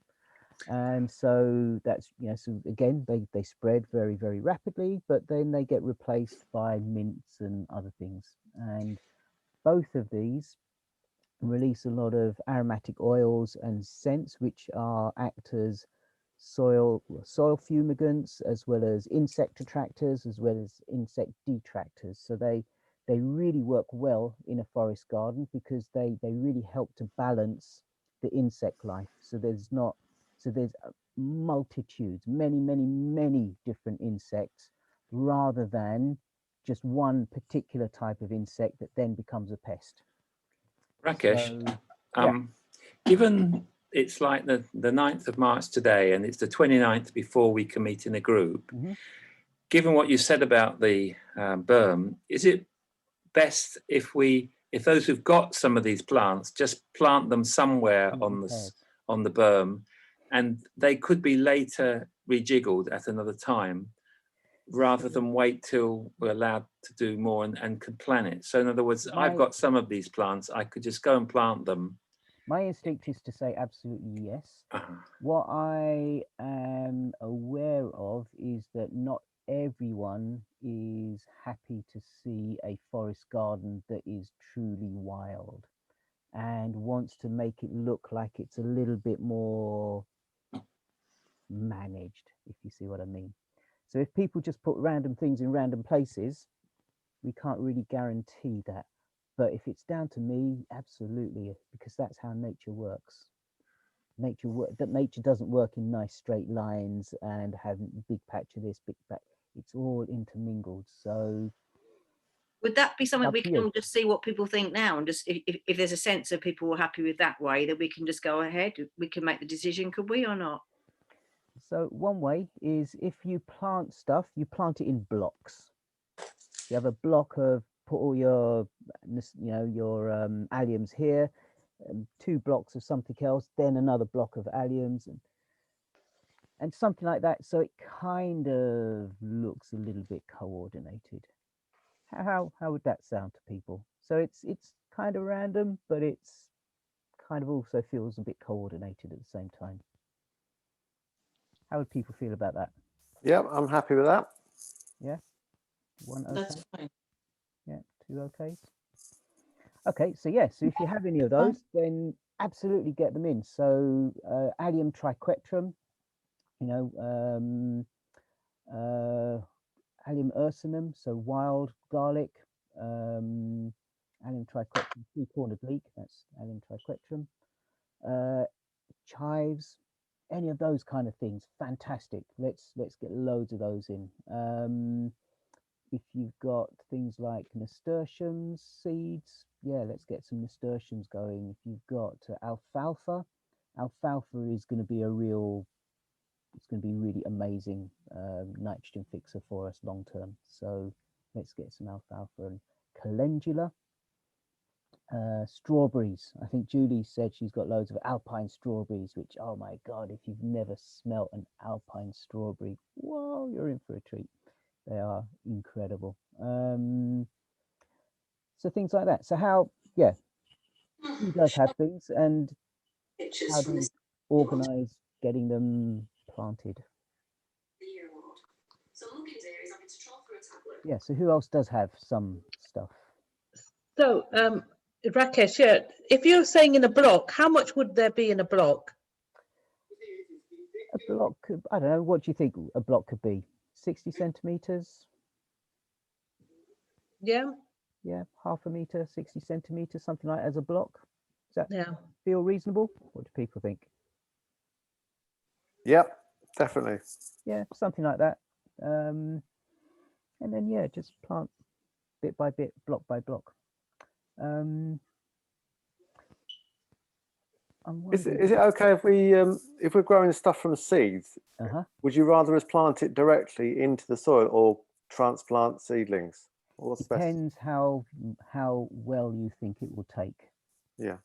[SPEAKER 1] And so that's, you know, so again, they spread very, very rapidly, but then they get replaced by mints and other things. And both of these release a lot of aromatic oils and scents, which are act as soil fumigants, as well as insect attractors, as well as insect detractors. So they really work well in a forest garden because they really help to balance the insect life. So there's multitudes, many different insects, rather than just one particular type of insect that then becomes a pest.
[SPEAKER 5] Rakesh,
[SPEAKER 1] So, yeah.
[SPEAKER 5] given it's like the 9th of March today and it's the 29th before we can meet in a group, given what you said about the berm, is it best if those who've got some of these plants just plant them somewhere on the berm, and they could be later rejiggled at another time, rather than wait till we're allowed to do more and could plan it? So in other words, I've got some of these plants, I could just go and plant them.
[SPEAKER 1] My instinct is to say absolutely yes. What I am aware of is that not everyone is happy to see a forest garden that is truly wild and wants to make it look like it's a little bit more managed, if you see what I mean. So if people just put random things in random places, we can't really guarantee that. But if it's down to me, absolutely, because that's how nature works. Nature doesn't work in nice straight lines and have big patch of this, big patch. It's all intermingled. So
[SPEAKER 4] would that be something we can all just see what people think now, and just if there's a sense of people were happy with that way, that we can just go ahead, we can make the decision, could we, or not?
[SPEAKER 1] So one way is, if you plant stuff, you plant it in blocks. You have a block of, put all your, you know, your alliums here, 2 blocks of something else, then another block of alliums, and something like that. So it kind of looks a little bit coordinated. How would that sound to people? So it's kind of random, but it's kind of also feels a bit coordinated at the same time. How would people feel about that?
[SPEAKER 10] Yeah, I'm happy with that.
[SPEAKER 1] Yeah, 1 okay.
[SPEAKER 6] That's fine.
[SPEAKER 1] Yeah, 2 okays. Okay, so yeah, so if you have any of those, then absolutely get them in. So Allium triquetrum, you know, Allium ursinum, so wild garlic, Allium triquetrum, 3-cornered leek, that's Allium triquetrum, chives, any of those kind of things, fantastic. Let's get loads of those in. If you've got things like nasturtiums seeds, yeah, let's get some nasturtiums going. If you've got alfalfa is going to be it's going to be really amazing nitrogen fixer for us long term. So let's get some alfalfa. And calendula, strawberries. I think Julie said she's got loads of alpine strawberries, which, oh my God, if you've never smelt an alpine strawberry, whoa, you're in for a treat. They are incredible. So things like that. So how, yeah, who does have things, and how do you organize getting them planted? Yeah, so who else does have some stuff?
[SPEAKER 3] So, Rakesh, yeah, if you're saying in a block, how much would there be in a block?
[SPEAKER 1] A block, I don't know, what do you think a block could be? 60 centimeters?
[SPEAKER 3] Yeah.
[SPEAKER 1] Yeah, half a meter, 60 centimeters, something like that as a block. Does that feel reasonable? What do people think?
[SPEAKER 10] Yep, definitely.
[SPEAKER 1] Yeah, something like that. And then, yeah, just plant bit by bit, block by block.
[SPEAKER 10] Is it okay if we're growing stuff from seeds? Would you rather us plant it directly into the soil or transplant seedlings? What's
[SPEAKER 1] Depends how well you think it will take.
[SPEAKER 10] Yeah.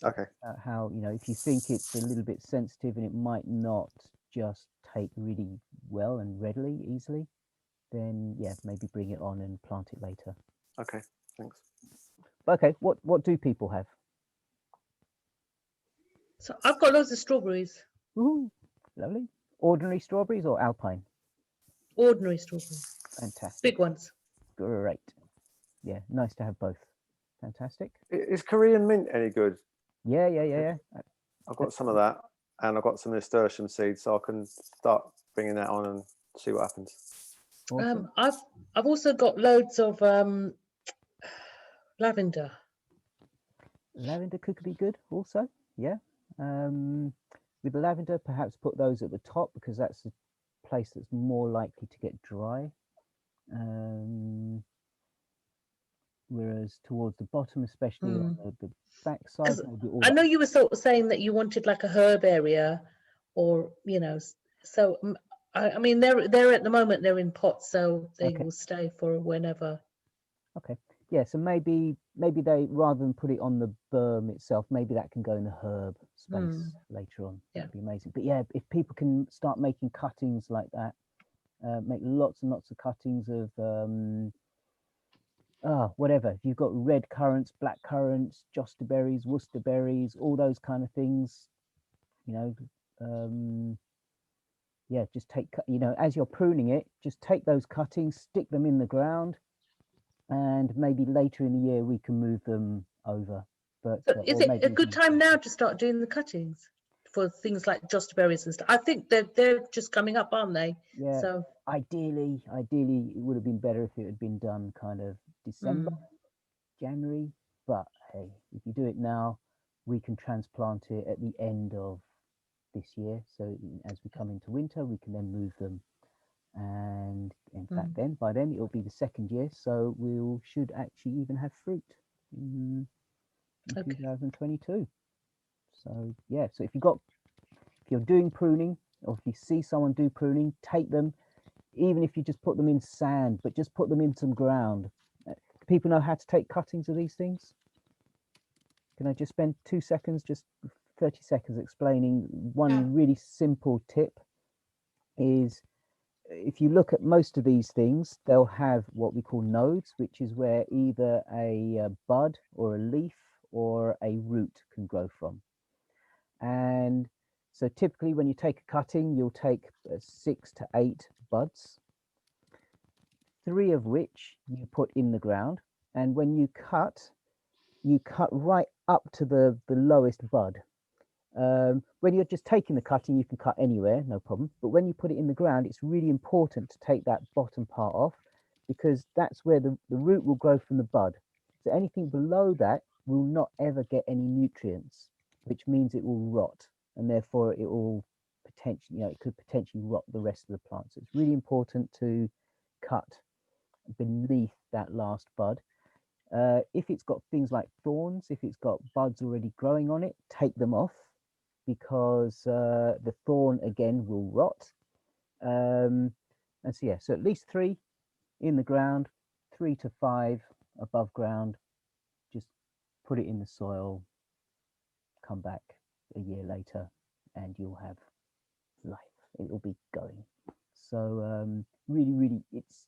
[SPEAKER 10] Okay.
[SPEAKER 1] How, you know, if you think it's a little bit sensitive and it might not just take really well and readily, easily, then yeah, maybe bring it on and plant it later.
[SPEAKER 10] Okay, thanks.
[SPEAKER 1] Okay, what do people have?
[SPEAKER 3] So I've got loads of strawberries.
[SPEAKER 1] Ooh, lovely. Ordinary strawberries or alpine?
[SPEAKER 3] Ordinary strawberries.
[SPEAKER 1] Fantastic.
[SPEAKER 3] Big ones.
[SPEAKER 1] Great. Yeah, nice to have both. Fantastic.
[SPEAKER 10] Is Korean mint any good?
[SPEAKER 1] Yeah.
[SPEAKER 10] I've got some of that, and I've got some nasturtium seeds, so I can start bringing that on and see what happens.
[SPEAKER 1] Awesome.
[SPEAKER 3] I've also got loads of lavender.
[SPEAKER 1] Lavender could be good also. Yeah. With the lavender, perhaps put those at the top because that's the place that's more likely to get dry. Whereas towards the bottom, especially on the back side,
[SPEAKER 3] I know you were sort of saying that you wanted like a herb area, or you know, so I mean they're at the moment they're in pots, so they will stay for whenever.
[SPEAKER 1] Okay. Yeah, so maybe they, rather than put it on the berm itself, maybe that can go in the herb space later on.
[SPEAKER 3] Yeah.
[SPEAKER 1] That'd be amazing. But yeah, if people can start making cuttings like that, make lots and lots of cuttings of whatever. If you've got red currants, black currants, josterberries, worcesterberries, all those kind of things, you know, yeah, just take, you know, as you're pruning it, just take those cuttings, stick them in the ground, and maybe later in the year we can move them over. But
[SPEAKER 3] So is
[SPEAKER 1] or
[SPEAKER 3] it
[SPEAKER 1] maybe
[SPEAKER 3] a good time now to start doing the cuttings for things like josterberries and stuff? I think they're just coming up, aren't they?
[SPEAKER 1] Yeah.
[SPEAKER 3] So
[SPEAKER 1] ideally, it would have been better if it had been done kind of December, January. But hey, if you do it now, we can transplant it at the end of this year. So as we come into winter, we can then move them. And in fact, then by then it'll be the second year, so we should actually even have fruit in 2022. So yeah, so if you're doing pruning, or if you see someone do pruning, take them, even if you just put them in sand, but just put them in some ground. People know how to take cuttings of these things? Can I just spend 2 seconds, just 30 seconds explaining one really simple tip is, if you look at most of these things, they'll have what we call nodes, which is where either a bud or a leaf or a root can grow from. And so typically when you take a cutting, you'll take 6 to 8 buds, 3 of which you put in the ground. And when you cut right up to the lowest bud. When you're just taking the cutting, you can cut anywhere, no problem. But when you put it in the ground, it's really important to take that bottom part off, because that's where the root will grow from the bud. So anything below that will not ever get any nutrients, which means it will rot, and therefore it will potentially, you know, it could potentially rot the rest of the plant. So it's really important to cut beneath that last bud. If it's got things like thorns, if it's got buds already growing on it, take them off, because the thorn again will rot. And so yeah, so at least 3 in the ground, 3 to 5 above ground. Just put it in the soil, come back a year later, and you'll have life. It'll be going. So really, it's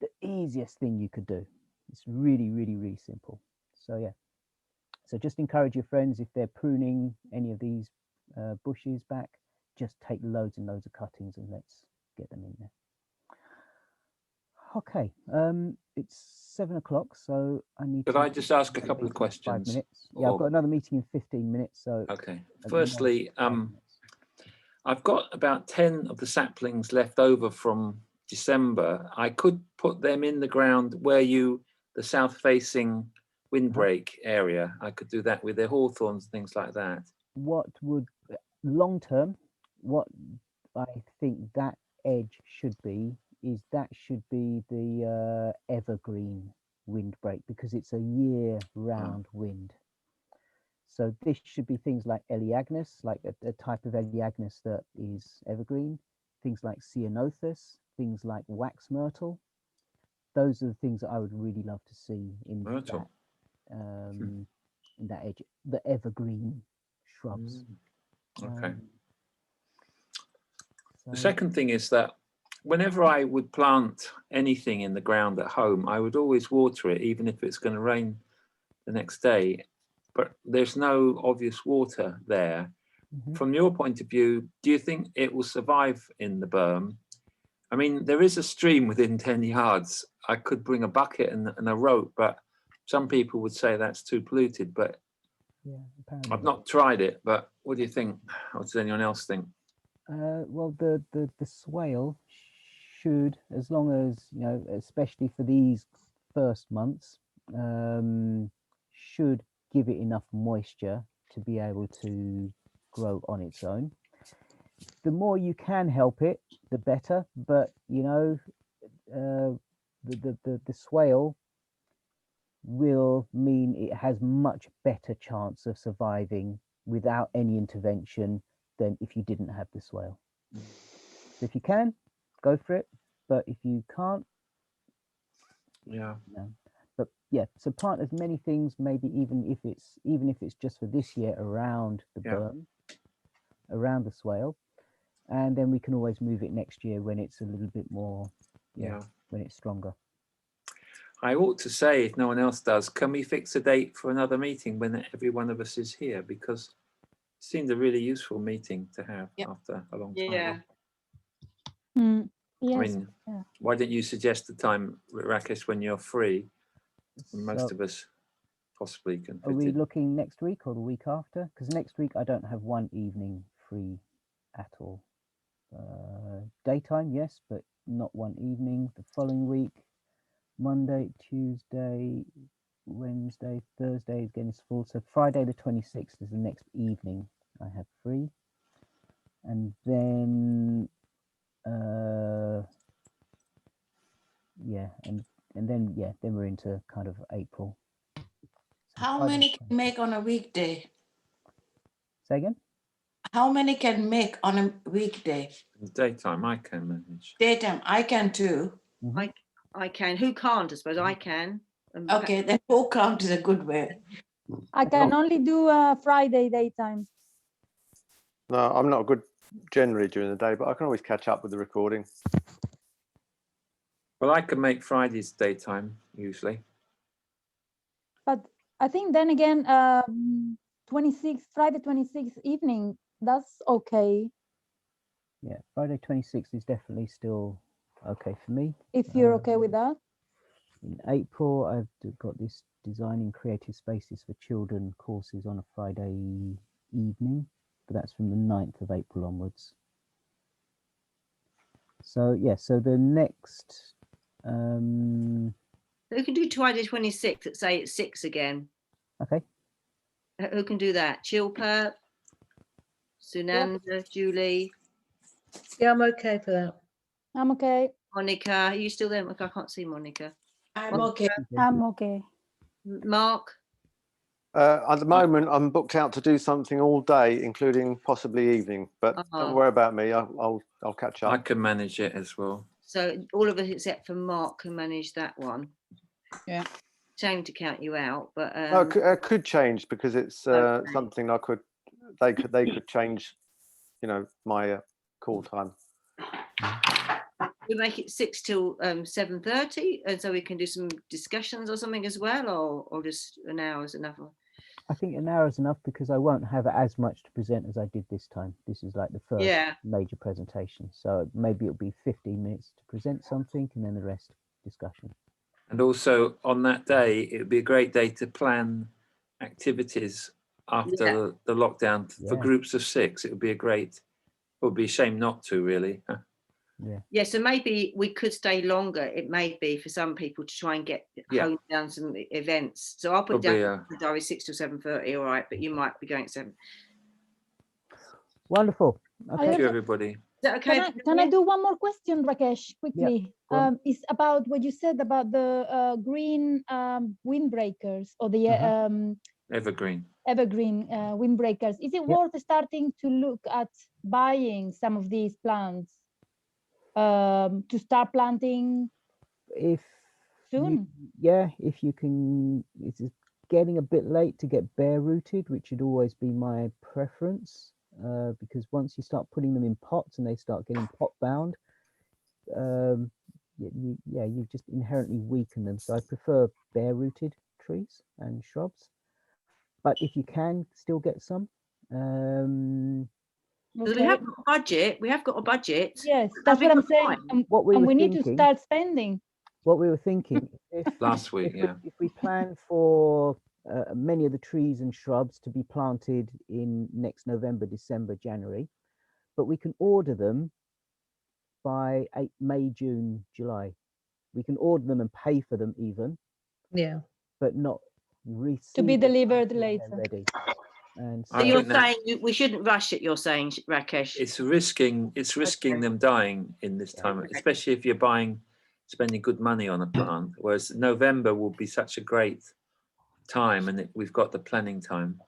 [SPEAKER 1] the easiest thing you could do. It's really simple. So yeah, so just encourage your friends, if they're pruning any of these bushes back, just take loads and loads of cuttings and let's get them in there. Okay, it's 7 o'clock, so I need
[SPEAKER 5] Could
[SPEAKER 1] to
[SPEAKER 5] I just ask a couple of questions?
[SPEAKER 1] 5 minutes. Yeah, I've got another meeting in 15 minutes. So
[SPEAKER 5] okay, firstly, I've got about 10 of the saplings left over from December. I could put them in the ground where the south-facing windbreak area. I could do that with their hawthorns, things like that.
[SPEAKER 1] What would, long term, what I think that edge should be is that should be the evergreen windbreak, because it's a year-round wind. So this should be things like Eleagnus, like a type of Eleagnus that is evergreen, things like Ceanothus, things like wax myrtle. Those are the things that I would really love to see in myrtle. in that edge, the evergreen shrubs.
[SPEAKER 5] Okay. The
[SPEAKER 1] So,
[SPEAKER 5] second thing is that whenever I would plant anything in the ground at home, I would always water it, even if it's going to rain the next day. But there's no obvious water there. From your point of view, do you think it will survive in the berm? I mean, there is a stream within 10 yards. I could bring a bucket and a rope, but some people would say that's too polluted. But
[SPEAKER 1] yeah,
[SPEAKER 5] I've not tried it. But what do you think? What does anyone else think?
[SPEAKER 1] well, the swale should, as long as, you know, especially for these first months, should give it enough moisture to be able to grow on its own. The more you can help it, the better. But you know, the swale will mean it has much better chance of surviving without any intervention than if you didn't have the swale. So if you can, go for it. But if you can't,
[SPEAKER 5] yeah,
[SPEAKER 1] no. But yeah, so plant as many things, maybe even if it's just for this year, around the berm, around the swale, and then we can always move it next year when it's a little bit more, when it's stronger.
[SPEAKER 5] I ought to say, if no one else does, can we fix a date for another meeting when every one of us is here? Because it seemed a really useful meeting to have after a long time.
[SPEAKER 9] Yes.
[SPEAKER 5] I mean, why don't you suggest the time, Rakesh, when you're free? Most of us possibly can fit
[SPEAKER 1] Are we
[SPEAKER 5] in.
[SPEAKER 1] looking next week or the week after? Because next week I don't have one evening free at all. Daytime, yes, but not one evening. The following week, Monday, Tuesday, Wednesday, Thursday again is full. So Friday the 26th is the next evening I have free. And then then we're into kind of April. So
[SPEAKER 6] how many can make on a weekday?
[SPEAKER 1] Say again?
[SPEAKER 6] How many can make on a weekday?
[SPEAKER 5] Daytime, I can manage.
[SPEAKER 6] Daytime, I can too.
[SPEAKER 4] I can. Who can't? I suppose I can.
[SPEAKER 6] Okay, then who can't is a good way.
[SPEAKER 8] I can only do Friday daytime.
[SPEAKER 10] No, I'm not good generally during the day, but I can always catch up with the recording.
[SPEAKER 5] Well, I can make Fridays daytime usually.
[SPEAKER 8] But I think then again, Friday 26th evening, that's okay.
[SPEAKER 1] Yeah, Friday 26th is definitely still okay for me.
[SPEAKER 8] If you're okay with that.
[SPEAKER 1] In April, I've got this Designing Creative Spaces for Children courses on a Friday evening, but that's from the 9th of April onwards. So yeah, so the next
[SPEAKER 4] who can do Friday 26th at say it's 6 again?
[SPEAKER 1] Okay.
[SPEAKER 4] Who can do that? Chilpa, Sunanda, Julie?
[SPEAKER 3] Yeah, I'm okay for that.
[SPEAKER 8] I'm okay.
[SPEAKER 4] Monica, are you still there? I can't see Monica.
[SPEAKER 6] I'm okay.
[SPEAKER 8] I'm okay.
[SPEAKER 4] Mark?
[SPEAKER 10] At the moment, I'm booked out to do something all day, including possibly evening. But don't worry about me. I'll catch up.
[SPEAKER 5] I can manage it as well.
[SPEAKER 4] So all of us except for Mark can manage that one.
[SPEAKER 7] Yeah.
[SPEAKER 4] Shame to count you out, but
[SPEAKER 10] it could change because it's something they could change, you know, my call time.
[SPEAKER 4] We make it 6 till 7:30, and so we can do some discussions or something as well, or just an hour is enough.
[SPEAKER 1] I think an hour is enough because I won't have as much to present as I did this time. This is like the first major presentation, so maybe it'll be 15 minutes to present something and then the rest discussion.
[SPEAKER 5] And also on that day, it would be a great day to plan activities after the lockdown for groups of 6. It would be it would be a shame not to, really.
[SPEAKER 4] Yeah, so maybe we could stay longer. It may be for some people to try and get hone down some events. So I'll put down the diary 6 till 7:30. All right, but you might be going at 7.
[SPEAKER 1] Wonderful. Okay.
[SPEAKER 5] Thank you, everybody.
[SPEAKER 4] Is that okay?
[SPEAKER 8] Can I do one more question, Rakesh, quickly? It's about what you said about the green windbreakers or the
[SPEAKER 5] evergreen
[SPEAKER 8] windbreakers. Is it worth starting to look at buying some of these plants to start planting
[SPEAKER 1] if
[SPEAKER 8] soon?
[SPEAKER 1] If you can, it's getting a bit late to get bare rooted, which would always be my preference, because once you start putting them in pots and they start getting pot bound, you just inherently weaken them. So I prefer bare rooted trees and shrubs, but if you can still get some.
[SPEAKER 4] We have got a budget. We have got a budget.
[SPEAKER 8] Yes, that's what I'm saying.
[SPEAKER 1] What we
[SPEAKER 8] and
[SPEAKER 1] were
[SPEAKER 8] we need to
[SPEAKER 1] thinking-
[SPEAKER 8] start spending.
[SPEAKER 1] What we were thinking, if,
[SPEAKER 5] Last week,
[SPEAKER 1] if we plan for many of the trees and shrubs to be planted in next November, December, January, but we can order them by May, June, July. We can order them and pay for them even, but not receive
[SPEAKER 8] To be
[SPEAKER 1] them
[SPEAKER 8] delivered
[SPEAKER 1] until they're
[SPEAKER 8] later.
[SPEAKER 1] ready. And
[SPEAKER 4] So you're saying we shouldn't rush it. You're saying, Rakesh.
[SPEAKER 5] It's risking them dying in this time, especially if you're spending good money on a plant. Whereas November will be such a great time, and we've got the planning time.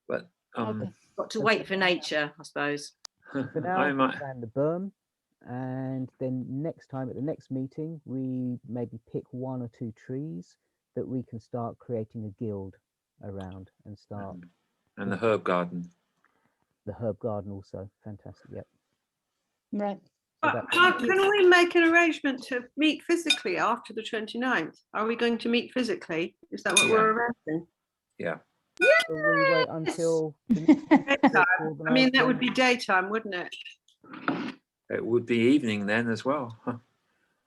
[SPEAKER 5] But
[SPEAKER 4] got to wait for nature, I suppose.
[SPEAKER 1] For now, we plan the berm, and then next time at the next meeting, we maybe pick 1 or 2 trees that we can start creating a guild around and start.
[SPEAKER 5] And the herb garden.
[SPEAKER 1] The herb garden also, fantastic, yep.
[SPEAKER 8] Right.
[SPEAKER 2] But can we make an arrangement to meet physically after the 29th? Are we going to meet phically? Is that what we're arranging?
[SPEAKER 5] Yeah.
[SPEAKER 1] So we wait until
[SPEAKER 2] daytime. I mean, that would be daytime, wouldn't it?
[SPEAKER 5] It would be evening then as well.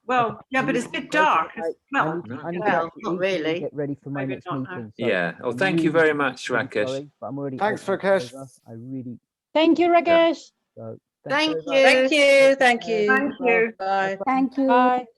[SPEAKER 2] Well, yeah, but it's a bit dark. Well,
[SPEAKER 4] not really.
[SPEAKER 1] Get ready for my next meeting. So
[SPEAKER 5] yeah. Well, thank you very much, Rakesh.
[SPEAKER 1] Sorry, but I'm already.
[SPEAKER 10] Thanks, Rakesh.
[SPEAKER 1] I really.
[SPEAKER 8] Thank you, Rakesh.
[SPEAKER 1] So,
[SPEAKER 4] Thank you.
[SPEAKER 3] Thank you. Thank you.
[SPEAKER 2] Thank you.
[SPEAKER 3] Bye.
[SPEAKER 9] Thank you.
[SPEAKER 8] Bye.